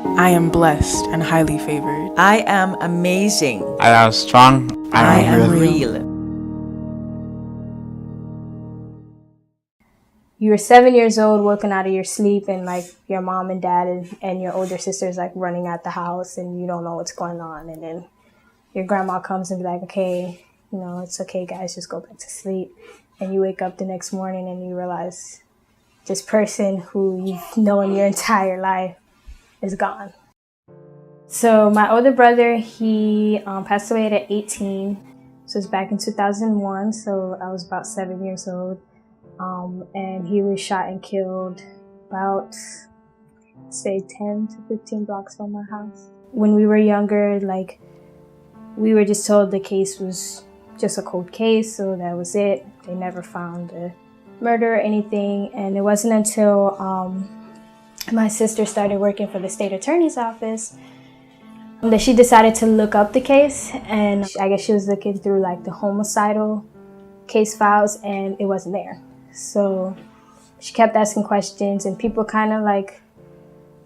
I am blessed and highly favored. I am amazing. I am strong. I am real. You were 7 years old, woken out of your sleep, and like your mom and dad and your older sister's like running out the house, and you don't know what's going on. And then your grandma comes and be like, okay, it's okay, guys, just go back to sleep. And you wake up the next morning and you realize this person who you've known your entire life is gone. So my older brother, he passed away at 18. So it was back in 2001. So I was about 7 years old. And he was shot and killed about, say, 10 to 15 blocks from my house. When we were younger, we were just told the case was just a cold case, so that was it. They never found a murder or anything. And it wasn't until my sister started working for the state attorney's office that she decided to look up the case. And I guess she was looking through like the homicidal case files, and it wasn't there. So she kept asking questions, and people kind of like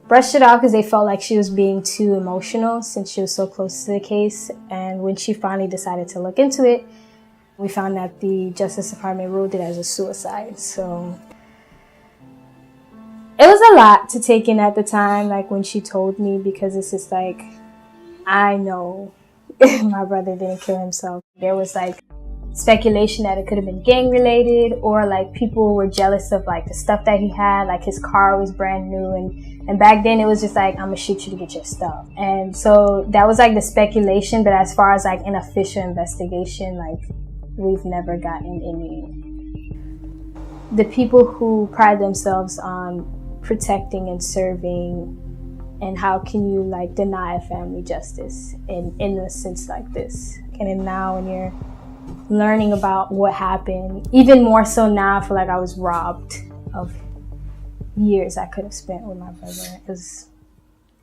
brushed it off because they felt like she was being too emotional since she was so close to the case. And when she finally decided to look into it, we found that the Justice Department ruled it as a suicide. So it was a lot to take in at the time, like when she told me, because it's just like, I know my brother didn't kill himself. There was like speculation that it could have been gang related, or like people were jealous of like the stuff that he had, like his car was brand new, and back then it was just like, I'm gonna shoot you to get your stuff. And so that was like the speculation, but as far as like an official investigation, like we've never gotten any. The people who pride themselves on protecting and serving, and how can you like deny a family justice in a sense like this? And then now when you're learning about what happened, even more so now, I feel like I was robbed of years I could have spent with my brother. Because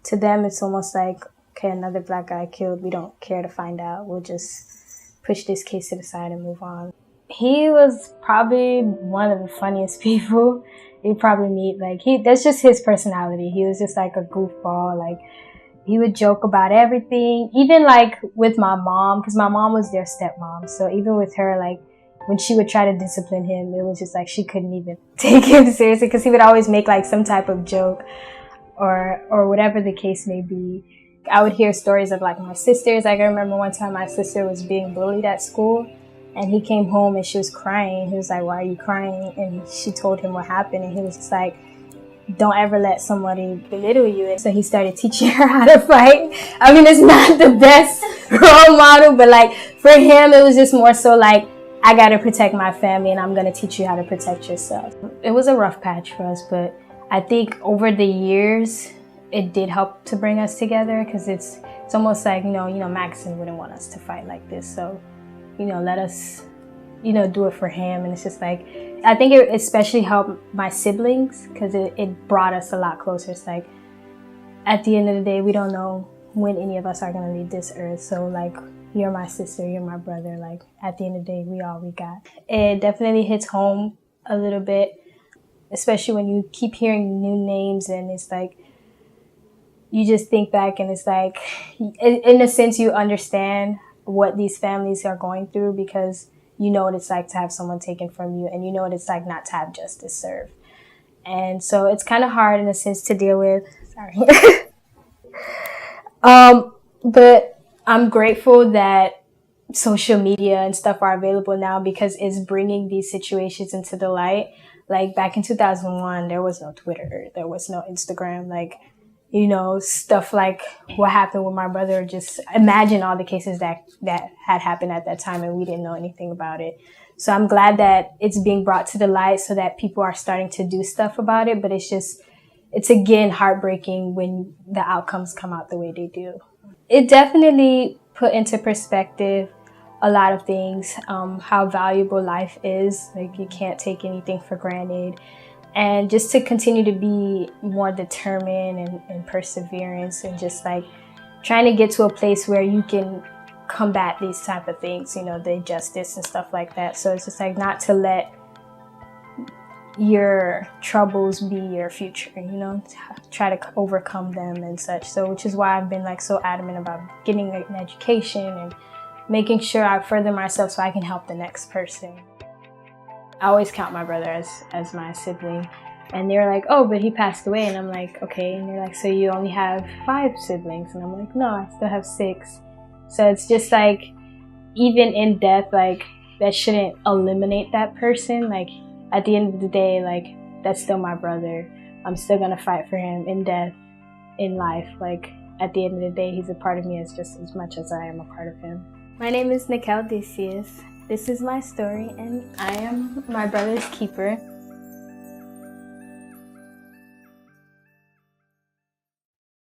to them, it's almost like, okay, another black guy killed. We don't care to find out. We'll just push this case to the side and move on. He was probably one of the funniest people you probably meet. Like that's just his personality. He was just like a goofball. Like he would joke about everything, even like with my mom, because my mom was their stepmom. So even with her, like when she would try to discipline him, it was just like she couldn't even take him seriously, because he would always make like some type of joke or whatever the case may be. I would hear stories of like my sisters. Like I remember one time my sister was being bullied at school, and he came home and she was crying. He was like, why are you crying? And she told him what happened, and he was just like, don't ever let somebody belittle you. And so he started teaching her how to fight. I mean, it's not the best role model, but like for him, it was just more so like, I got to protect my family, and I'm going to teach you how to protect yourself. It was a rough patch for us, but I think over the years, it did help to bring us together, because it's almost like, Maxon wouldn't want us to fight like this. So, let us, do it for him. And it's just like, I think it especially helped my siblings, because it brought us a lot closer. It's like, at the end of the day, we don't know when any of us are going to leave this earth. So like, you're my sister, you're my brother. Like at the end of the day, we all we got. It definitely hits home a little bit, especially when you keep hearing new names, and it's like, you just think back, and it's like, in a sense, you understand what these families are going through, because you know what it's like to have someone taken from you, and you know what it's like not to have justice served. And so it's kind of hard in a sense to deal with. Sorry. But I'm grateful that social media and stuff are available now, because it's bringing these situations into the light. Like back in 2001, there was no Twitter, there was no Instagram, like, stuff like what happened with my brother. Just imagine all the cases that had happened at that time, and we didn't know anything about it. So I'm glad that it's being brought to the light so that people are starting to do stuff about it. But it's again heartbreaking when the outcomes come out the way they do. It definitely put into perspective a lot of things, how valuable life is. Like you can't take anything for granted. And just to continue to be more determined and perseverance, and just like trying to get to a place where you can combat these type of things, the injustice and stuff like that. So it's just like not to let your troubles be your future, you know, try to overcome them and such. So which is why I've been like so adamant about getting an education and making sure I further myself so I can help the next person. I always count my brother as my sibling. And they're like, oh, but he passed away. And I'm like, okay. And they're like, so you only have 5 siblings? And I'm like, no, I still have 6. So it's just like, even in death, like, that shouldn't eliminate that person. Like, at the end of the day, like, that's still my brother. I'm still gonna fight for him in death, in life. Like, at the end of the day, he's a part of me as just as much as I am a part of him. My name is Nickelle Decius. This is my story, and I am my brother's keeper.